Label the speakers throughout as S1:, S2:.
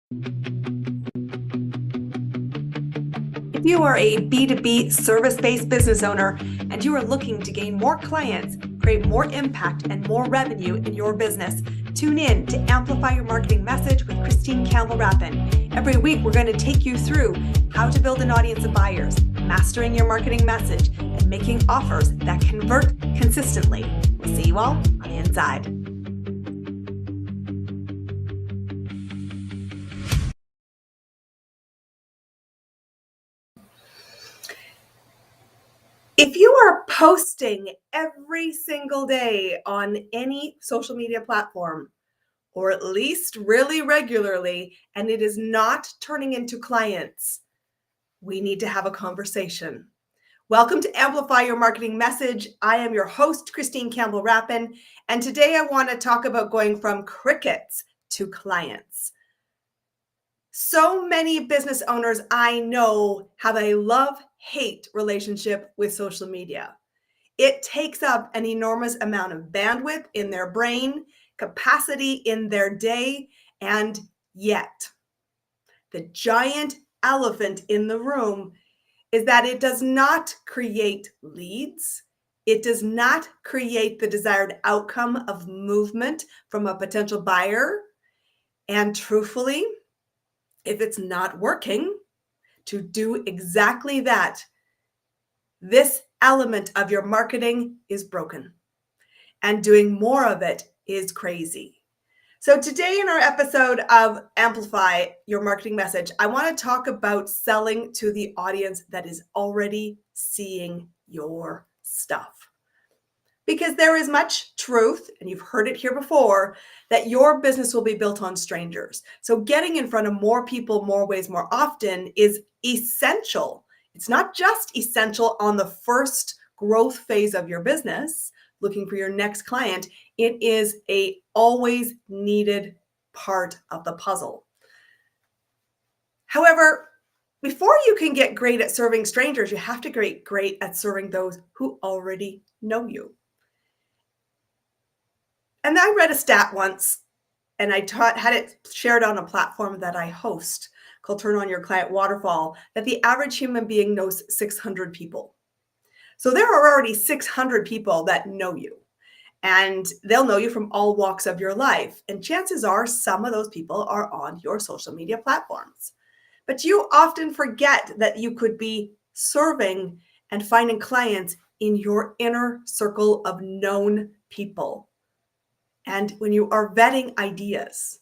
S1: If you are a B2B service-based business owner and you are looking to gain more clients, create more impact and more revenue in your business, tune in to Amplify Your Marketing Message with Christine Campbell-Rapin. Every week, we're going to take you through how to build an audience of buyers, mastering your marketing message, and making offers that convert consistently. We'll see you all on the inside. If you are posting every single day on any social media platform, or at least really regularly, and it is not turning into clients, we need to have a conversation. Welcome to Amplify Your Marketing Message. I am your host, Christine Campbell-Rapin, and today I want to talk about going from crickets to clients. So many business owners I know have a love-hate relationship with social media. It takes up an enormous amount of bandwidth in their brain, capacity in their day, and yet the giant elephant in the room is that it does not create leads. It does not create the desired outcome of movement from a potential buyer. And truthfully, if it's not working to do exactly that, this element of your marketing is broken, and doing more of it is crazy. So today in our episode of Amplify Your Marketing Message, I want to talk about selling to the audience that is already seeing your stuff. Because there is much truth, and you've heard it here before, that your business will be built on strangers. So getting in front of more people, more ways, more often is essential. It's not just essential on the first growth phase of your business, looking for your next client. It is a always needed part of the puzzle. However, before you can get great at serving strangers, you have to get great at serving those who already know you. And I read a stat once, and I had it shared on a platform that I host called Turn On Your Client Waterfall, that the average human being knows 600 people. So there are already 600 people that know you, and they'll know you from all walks of your life. And chances are some of those people are on your social media platforms. But you often forget that you could be serving and finding clients in your inner circle of known people. And when you are vetting ideas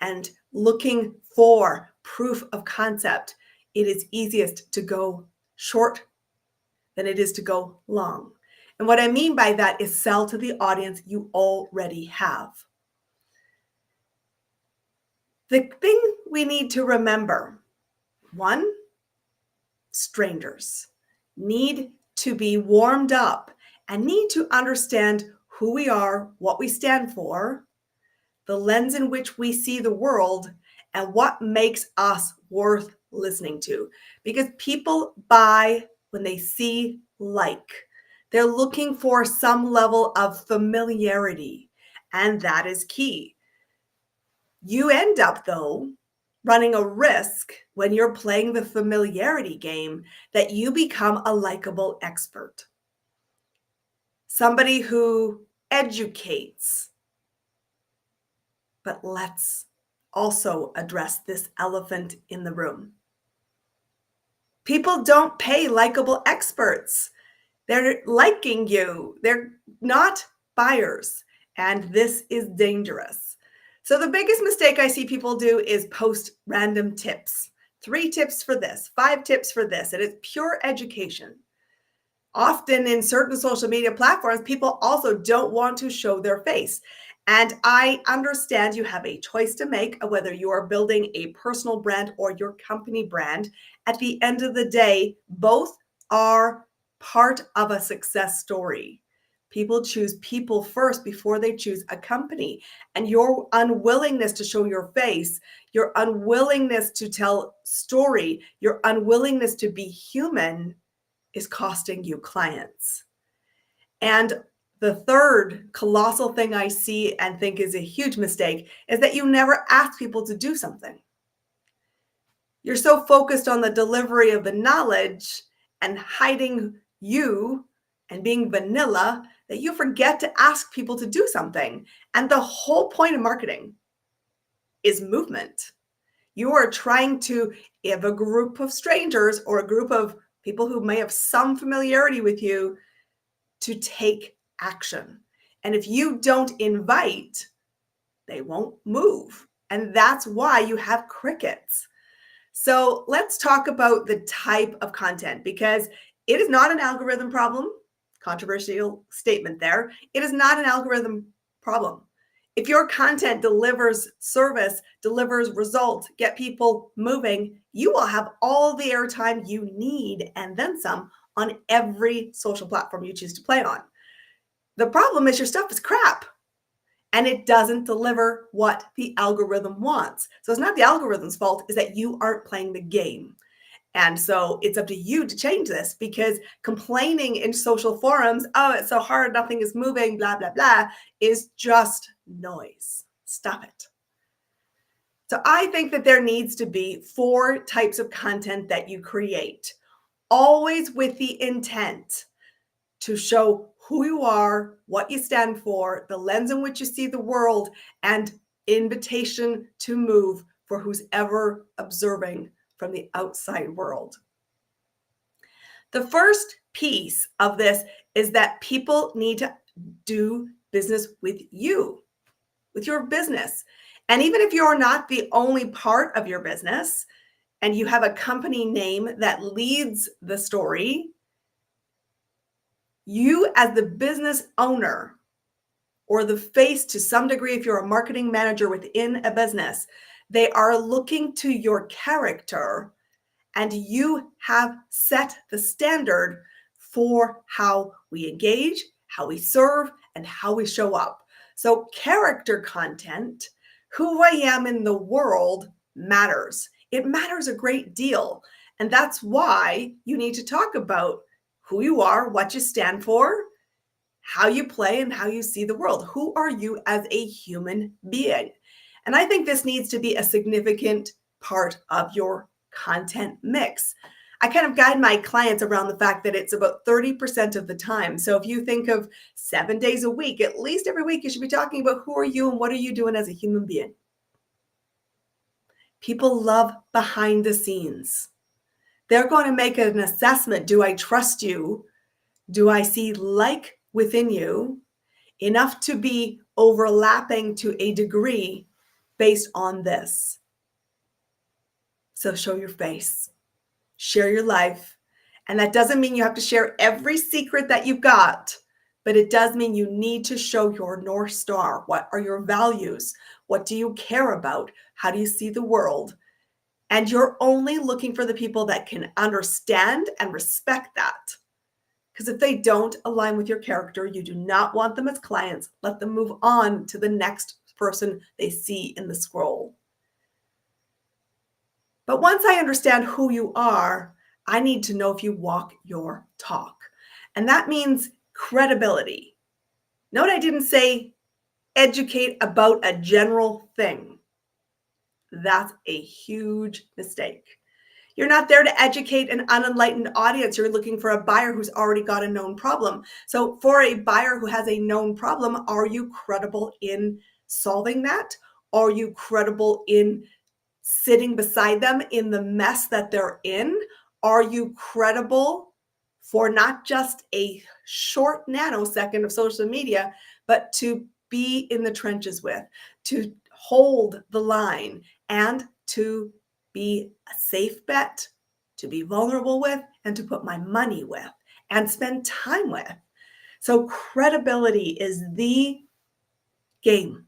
S1: and looking for proof of concept, it is easiest to go short than it is to go long. And what I mean by that is sell to the audience you already have. The thing we need to remember, one, strangers need to be warmed up and need to understand who we are, what we stand for, the lens in which we see the world, and what makes us worth listening to. Because people buy when they see like. They're looking for some level of familiarity, and that is key. You end up, though, running a risk when you're playing the familiarity game that you become a likable expert. Somebody who educates. But let's also address this elephant in the room. People don't pay likable experts. They're liking you. They're not buyers. And this is dangerous. So the biggest mistake I see people do is post random tips. 3 tips for this, 5 tips for this. And it's pure education. Often in certain social media platforms, people also don't want to show their face. And I understand you have a choice to make of whether you are building a personal brand or your company brand. At the end of the day, both are part of a success story. People choose people first before they choose a company. And your unwillingness to show your face, your unwillingness to tell story, your unwillingness to be human is costing you clients. And the third colossal thing I see and think is a huge mistake is that you never ask people to do something. You're so focused on the delivery of the knowledge and hiding you and being vanilla that you forget to ask people to do something. And the whole point of marketing is movement. You are trying to have a group of strangers or a group of people who may have some familiarity with you to take action. And if you don't invite, they won't move. And that's why you have crickets. So let's talk about the type of content, because it is not an algorithm problem. Controversial statement there. It is not an algorithm problem. If your content delivers service, delivers results, get people moving, you will have all the airtime you need and then some on every social platform you choose to play on. The problem is your stuff is crap and it doesn't deliver what the algorithm wants. So it's not the algorithm's fault, is that you aren't playing the game. And so it's up to you to change this, because complaining in social forums, oh, it's so hard, nothing is moving, blah, blah, blah, is just noise. Stop it. So I think that there needs to be 4 types of content that you create, always with the intent to show who you are, what you stand for, the lens in which you see the world, and invitation to move for who's ever observing from the outside world. The first piece of this is that people need to do business with you, with your business. And even if you're not the only part of your business and you have a company name that leads the story, you as the business owner or the face to some degree, if you're a marketing manager within a business, they are looking to your character, and you have set the standard for how we engage, how we serve, and how we show up. So character content, who I am in the world, matters. It matters a great deal. And that's why you need to talk about who you are, what you stand for, how you play, and how you see the world. Who are you as a human being? And I think this needs to be a significant part of your content mix. I kind of guide my clients around the fact that it's about 30% of the time. So if you think of 7 days a week, at least every week, you should be talking about who are you and what are you doing as a human being. People love behind the scenes. They're going to make an assessment. Do I trust you? Do I see like within you enough to be overlapping to a degree based on this? So show your face, share your life. And that doesn't mean you have to share every secret that you've got, but it does mean you need to show your North Star. What are your values? What do you care about? How do you see the world? And you're only looking for the people that can understand and respect that. Because if they don't align with your character, you do not want them as clients. Let them move on to the next person they see in the scroll. But once I understand who you are, I need to know if you walk your talk. And that means credibility. Note I didn't say educate about a general thing. That's a huge mistake. You're not there to educate an unenlightened audience. You're looking for a buyer who's already got a known problem. So for a buyer who has a known problem, are you credible in solving that? Are you credible in sitting beside them in the mess that they're in? Are you credible for not just a short nanosecond of social media, but to be in the trenches with, to hold the line, and to be a safe bet, to be vulnerable with, and to put my money with and spend time with? So credibility is the game,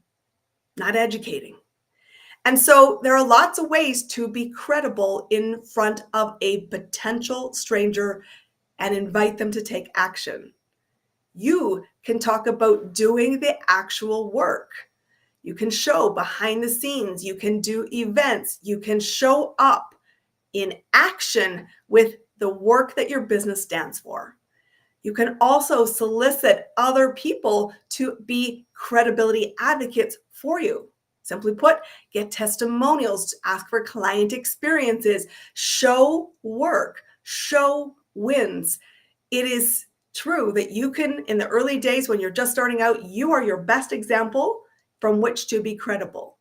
S1: not educating. And so there are lots of ways to be credible in front of a potential stranger and invite them to take action. You can talk about doing the actual work. You can show behind the scenes. You can do events. You can show up in action with the work that your business stands for. You can also solicit other people to be credibility advocates for you. Simply put, get testimonials, ask for client experiences, show work, show wins. It is true that you can, in the early days when you're just starting out, you are your best example from which to be credible.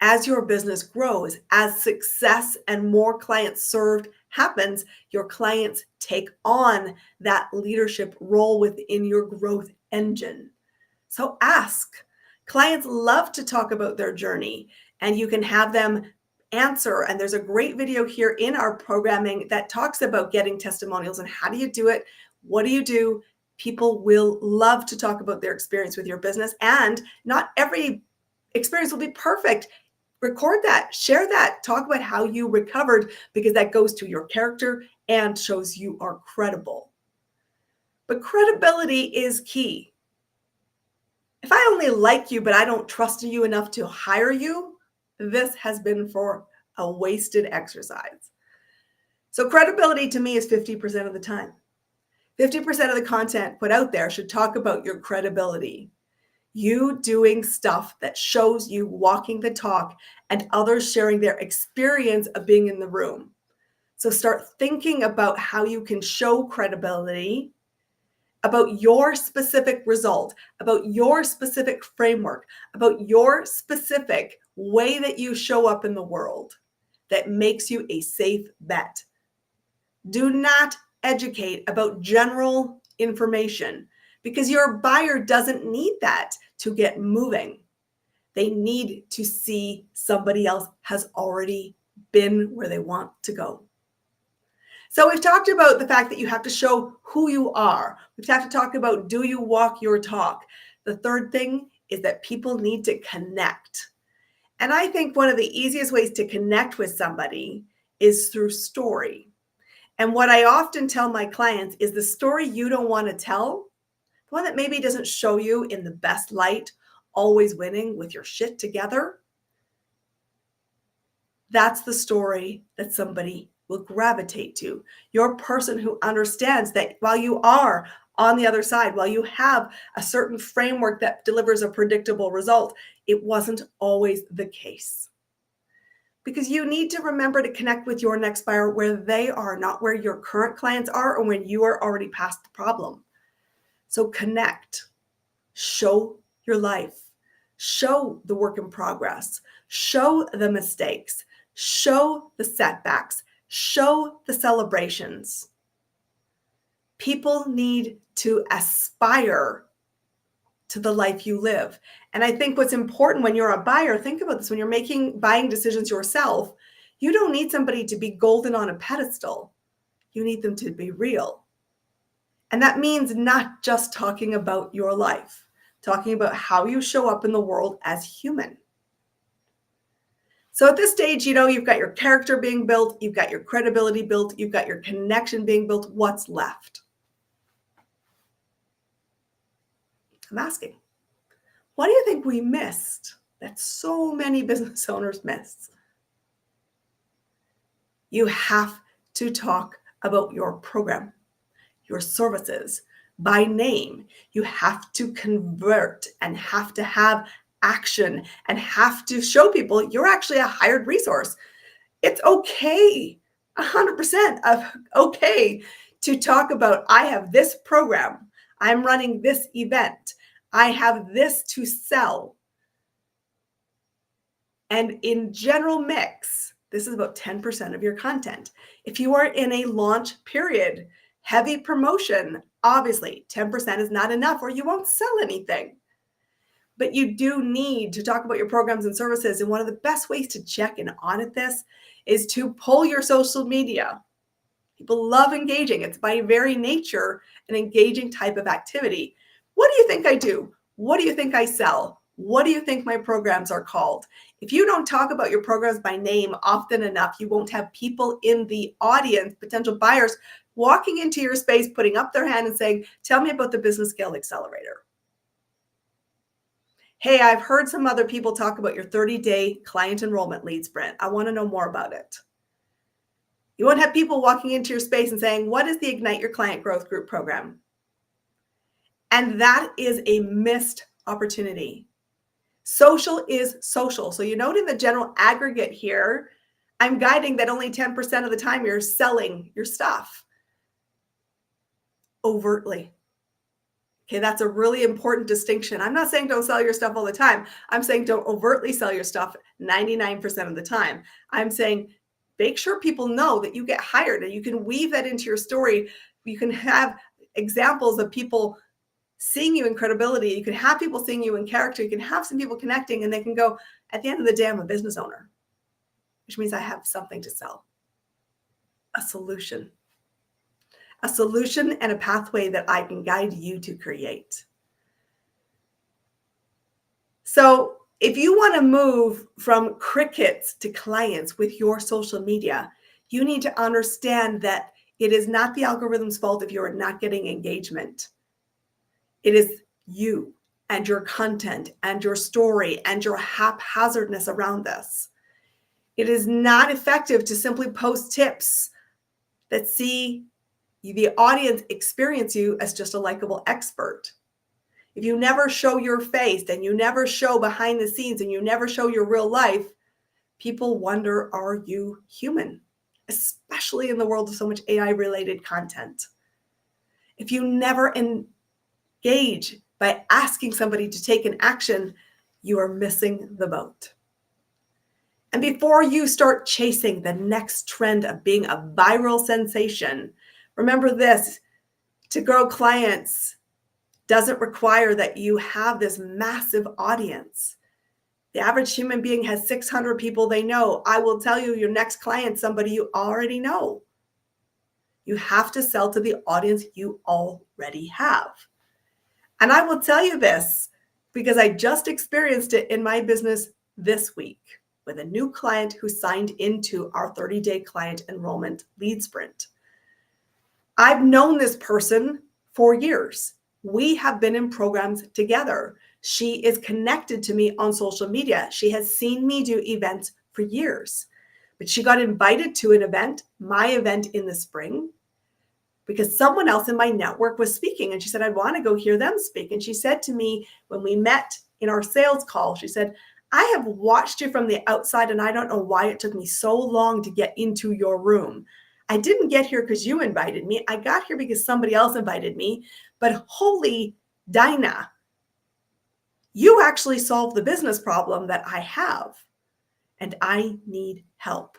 S1: As your business grows, as success and more clients served happens, your clients take on that leadership role within your growth engine. So ask. Clients love to talk about their journey, and you can have them answer. And there's a great video here in our programming that talks about getting testimonials and how do you do it? What do you do? People will love to talk about their experience with your business, and not every experience will be perfect. Record that, share that, talk about how you recovered, because that goes to your character and shows you are credible. But credibility is key. If I only like you, but I don't trust you enough to hire you, this has been for a wasted exercise. So credibility to me is 50% of the time. 50% of the content put out there should talk about your credibility. You doing stuff that shows you walking the talk and others sharing their experience of being in the room. So start thinking about how you can show credibility about your specific result, about your specific framework, about your specific way that you show up in the world that makes you a safe bet. Do not educate about general information, because your buyer doesn't need that to get moving. They need to see somebody else has already been where they want to go. So we've talked about the fact that you have to show who you are. We've have to talk about, do you walk your talk? The third thing is that people need to connect. And I think one of the easiest ways to connect with somebody is through story. And what I often tell my clients is the story you don't want to tell, the one that maybe doesn't show you in the best light, always winning with your shit together, that's the story that somebody will gravitate to. Your person who understands that while you are on the other side, while you have a certain framework that delivers a predictable result, it wasn't always the case. Because you need to remember to connect with your next buyer where they are, not where your current clients are or when you are already past the problem. So connect, show your life, show the work in progress, show the mistakes, show the setbacks, show the celebrations. People need to aspire to the life you live. And I think what's important when you're a buyer, think about this, when you're making buying decisions yourself, you don't need somebody to be golden on a pedestal. You need them to be real. And that means not just talking about your life, talking about how you show up in the world as human. So at this stage, you've got your character being built, you've got your credibility built, you've got your connection being built. What's left? I'm asking, what do you think we missed that so many business owners miss? You have to talk about your program, your services by name. You have to convert and have to have action and have to show people you're actually a hired resource. It's okay, 100% of okay to talk about, I have this program, I'm running this event, I have this to sell. And in general mix, this is about 10% of your content. If you are in a launch period, heavy promotion, obviously 10% is not enough or you won't sell anything. But you do need to talk about your programs and services. And one of the best ways to check and audit this is to pull your social media. People love engaging. It's by very nature an engaging type of activity. What do you think I do? What do you think I sell? What do you think my programs are called? If you don't talk about your programs by name often enough, you won't have people in the audience, potential buyers, walking into your space, putting up their hand and saying, tell me about the Business Scale Accelerator. Hey, I've heard some other people talk about your 30-day client enrollment lead sprint. I want to know more about it. You won't have people walking into your space and saying, what is the Ignite Your Client Growth Group program? And that is a missed opportunity. Social is social. So you note in the general aggregate here, I'm guiding that only 10% of the time you're selling your stuff overtly. Okay, that's a really important distinction. I'm not saying don't sell your stuff all the time. I'm saying don't overtly sell your stuff 99% of the time. I'm saying make sure people know that you get hired, and you can weave that into your story. You can have examples of people seeing you in credibility. You can have people seeing you in character. You can have some people connecting, and they can go, at the end of the day, I'm a business owner, which means I have something to sell, a solution and a pathway that I can guide you to create. So if you want to move from crickets to clients with your social media, you need to understand that it is not the algorithm's fault if you're not getting engagement. It is you and your content and your story and your haphazardness around this. It is not effective to simply post tips that see the audience experience you as just a likable expert. If you never show your face and you never show behind the scenes and you never show your real life, people wonder, are you human? Especially in the world of so much AI-related content. If you never engage by asking somebody to take an action, you are missing the boat. And before you start chasing the next trend of being a viral sensation, remember this: to grow clients doesn't require that you have this massive audience. The average human being has 600 people they know. I will tell you, your next client, somebody you already know. You have to sell to the audience you already have. And I will tell you this because I just experienced it in my business this week with a new client who signed into our 30-day client enrollment lead sprint. I've known this person for years. We have been in programs together. She is connected to me on social media. She has seen me do events for years, but she got invited to an event, my event in the spring, because someone else in my network was speaking. And she said, I want to go hear them speak. And she said to me when we met in our sales call, she said, I have watched you from the outside and I don't know why it took me so long to get into your room. I didn't get here because you invited me. I got here because somebody else invited me. But holy Dinah, you actually solved the business problem that I have, and I need help.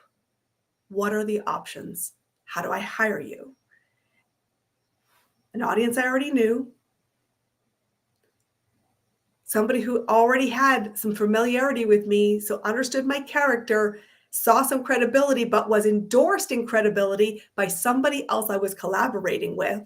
S1: What are the options? How do I hire you? An audience I already knew, somebody who already had some familiarity with me, so understood my character, saw some credibility, but was endorsed in credibility by somebody else I was collaborating with,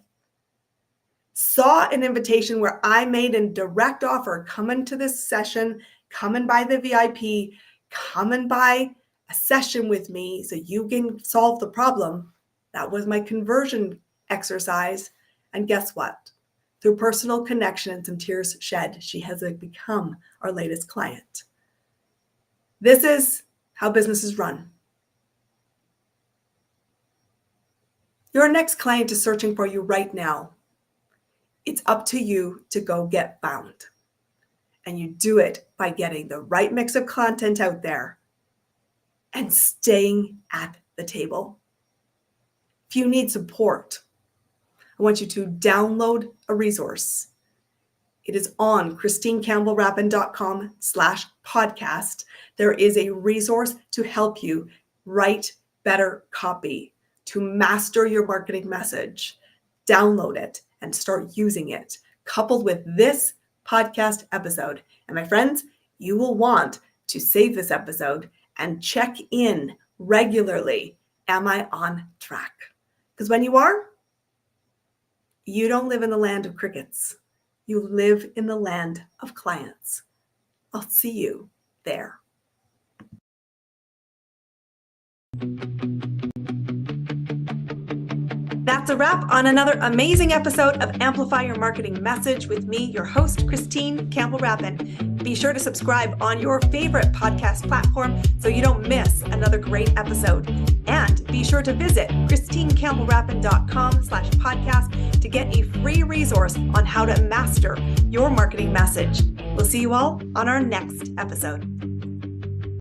S1: saw an invitation where I made a direct offer, come into this session, come and buy the VIP, come and buy a session with me so you can solve the problem. That was my conversion exercise. And guess what? Through personal connection and some tears shed, she has become our latest client. This is how businesses run. Your next client is searching for you right now. It's up to you to go get found. And you do it by getting the right mix of content out there and staying at the table. If you need support, I want you to download a resource. It is on christinecampbellrapin.com/podcast. There is a resource to help you write better copy, to master your marketing message. Download it and start using it, coupled with this podcast episode. And my friends, you will want to save this episode and check in regularly. Am I on track? Because when you are, you don't live in the land of crickets. You live in the land of clients. I'll see you there. That's a wrap on another amazing episode of Amplify Your Marketing Message with me, your host, Christine Campbell-Rapin. Be sure to subscribe on your favorite podcast platform so you don't miss another great episode. And be sure to visit christinecampbellrapin.com/podcast to get a free resource on how to master your marketing message. We'll see you all on our next episode.